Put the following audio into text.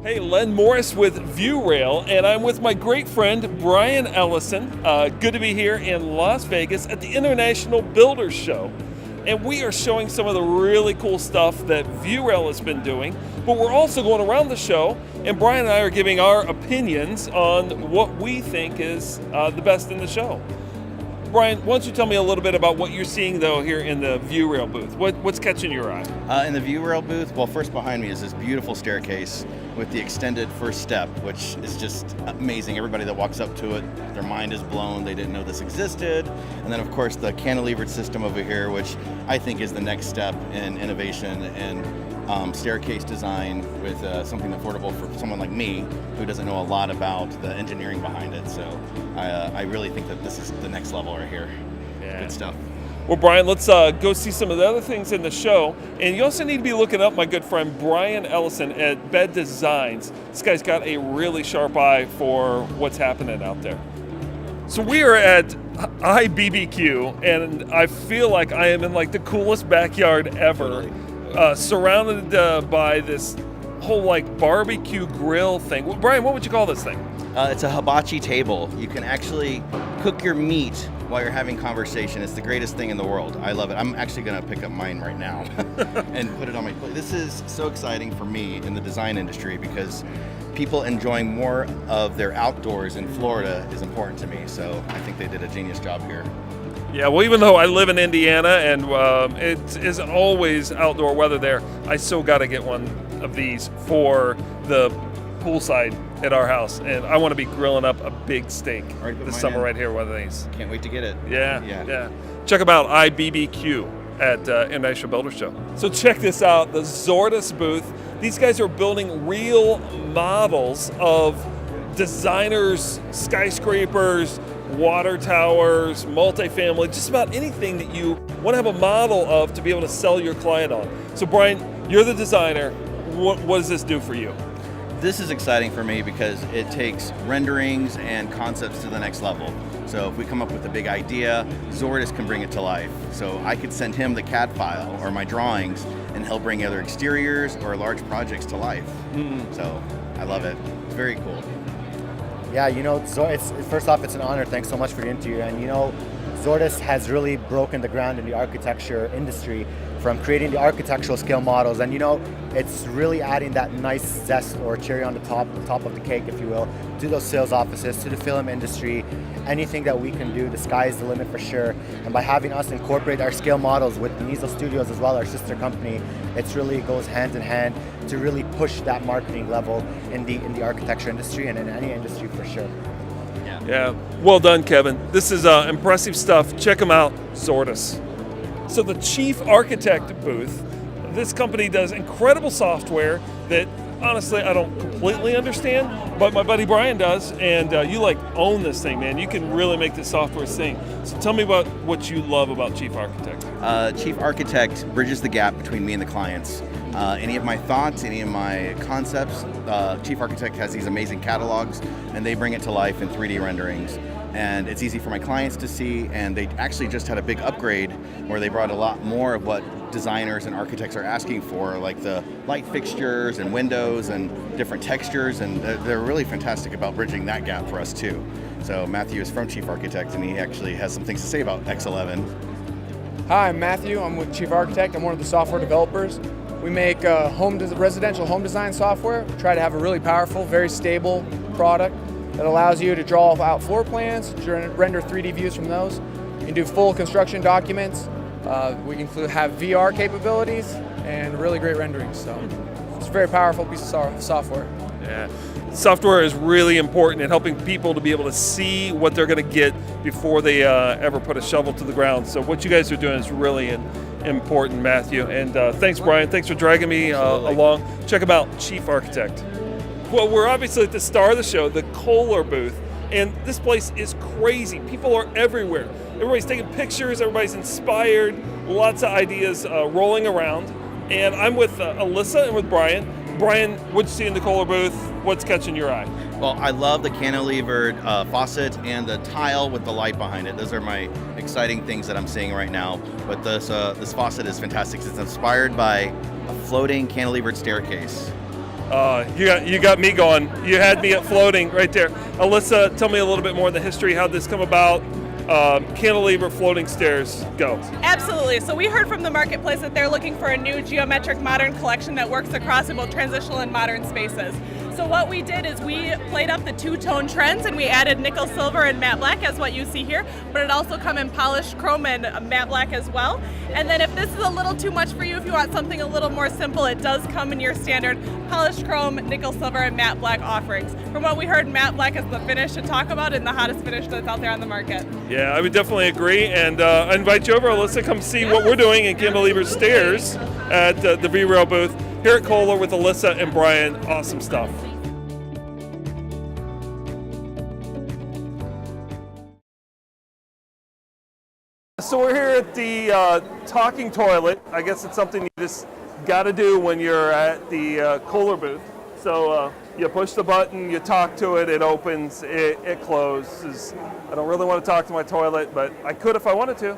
Hey, Len Morris with Viewrail, and I'm with my great friend Brian Ellison. Good to be here in Las Vegas at the International Builders Show. And we are showing some of the really cool stuff that Viewrail has been doing, but we're also going around the show, and Brian and I are giving our opinions on what we think is the best in the show. Brian, why don't you tell me a little bit about what you're seeing, though, here in the Viewrail booth? What's catching your eye? In the Viewrail booth, well, first behind me is this beautiful staircase with the extended first step, which is just amazing. Everybody that walks up to it, their mind is blown. They didn't know this existed. And then, of course, the cantilevered system over here, which I think is the next step in innovation and staircase design with something affordable for someone like me who doesn't know a lot about the engineering behind it. So I really think that this is the next level right here. Yeah. Good stuff. Well, Brian, let's go see some of the other things in the show. And you also need to be looking up my good friend Brian Ellison at Bed Designs. This guy's got a really sharp eye for what's happening out there. So we are at IBB and I feel like I am in like the coolest backyard ever, surrounded by this whole like barbecue grill thing. Well, Brian, what would you call this thing? It's a hibachi table. You can actually cook your meat while you're having conversation. It's the greatest thing in the world. I love it. I'm actually going to pick up mine right now and put it on my plate. This is so exciting for me in the design industry because people enjoying more of their outdoors in Florida is important to me. So I think they did a genius job here. Yeah, well, even though I live in Indiana and it isn't always outdoor weather there, I still got to get one of these for the poolside at our house, and I want to be grilling up a big steak this summer right here. One of these. Can't wait to get it. Yeah. Check them out, IBB Queue at International Builders Show. So check this out, the Lourdes booth. These guys are building real models of designers, skyscrapers, water towers, multifamily, just about anything that you want to have a model of to be able to sell your client on. So Brian, you're the designer. What does this do for you? This is exciting for me because it takes renderings and concepts to the next level. So if we come up with a big idea, Lourdes can bring it to life. So I could send him the CAD file or my drawings and he'll bring other exteriors or large projects to life. So I love it. It's very cool. Yeah, first off, it's an honor. Thanks so much for the interview. And Lourdes has really broken the ground in the architecture industry from creating the architectural scale models, and it's really adding that nice zest or cherry on the top of the cake, if you will, to those sales offices, to the film industry. Anything that we can do, the sky is the limit for sure. And by having us incorporate our scale models with Nizo Studios as well, our sister company, it really goes hand in hand to really push that marketing level in the architecture industry and in any industry for sure. Yeah, well done, Kevin. This is impressive stuff. Check them out, Lourdes. So the Chief Architect booth, this company does incredible software that honestly I don't completely understand, but my buddy Brian does, and you own this thing, man. You can really make this software sing. So tell me about what you love about Chief Architect. Chief Architect bridges the gap between me and the clients. Any of my thoughts, any of my concepts, Chief Architect has these amazing catalogs, and they bring it to life in 3D renderings. And it's easy for my clients to see, and they actually just had a big upgrade where they brought a lot more of what designers and architects are asking for, like the light fixtures and windows and different textures, and they're really fantastic about bridging that gap for us too. So Matthew is from Chief Architect, and he actually has some things to say about X11. Hi, I'm Matthew. I'm with Chief Architect. I'm one of the software developers. We make residential home design software. We try to have a really powerful, very stable product that allows you to draw out floor plans, render 3D views from those. You can do full construction documents. We have VR capabilities and really great renderings. So it's a very powerful piece of software. Yeah, software is really important in helping people to be able to see what they're going to get before they ever put a shovel to the ground. So what you guys are doing is really important, Matthew. And thanks, Brian. Thanks for dragging me along. Check them out, Chief Architect. Well, we're obviously at the star of the show, the Kohler booth, and this place is crazy. People are everywhere. Everybody's taking pictures, everybody's inspired, lots of ideas rolling around. And I'm with Ellison and with Brian. Brian, what'd you see in the Kohler booth? What's catching your eye? Well, I love the cantilevered faucet and the tile with the light behind it. Those are my exciting things that I'm seeing right now. But this faucet is fantastic. It's inspired by a floating cantilevered staircase. You got me going. You had me at floating right there. Alyssa, tell me a little bit more of the history, how this come about. Cantilever floating stairs, go. Absolutely. So we heard from the marketplace that they're looking for a new geometric modern collection that works across in both transitional and modern spaces. So what we did is we played up the two-tone trends and we added nickel silver and matte black as what you see here, but it also come in polished chrome and matte black as well. And then if this is a little too much for you, if you want something a little more simple, it does come in your standard polished chrome, nickel silver, and matte black offerings. From what we heard, matte black is the finish to talk about and the hottest finish that's out there on the market. Yeah, I would definitely agree, and I invite you over, Alyssa, come see what we're doing in Cantilever stairs at the Viewrail booth here at Kohler with Alyssa and Brian. Awesome stuff. So we're here at the talking toilet. I guess it's something you just got to do when you're at the Kohler booth. So you push the button, you talk to it, it opens, it closes. I don't really want to talk to my toilet, but I could if I wanted to.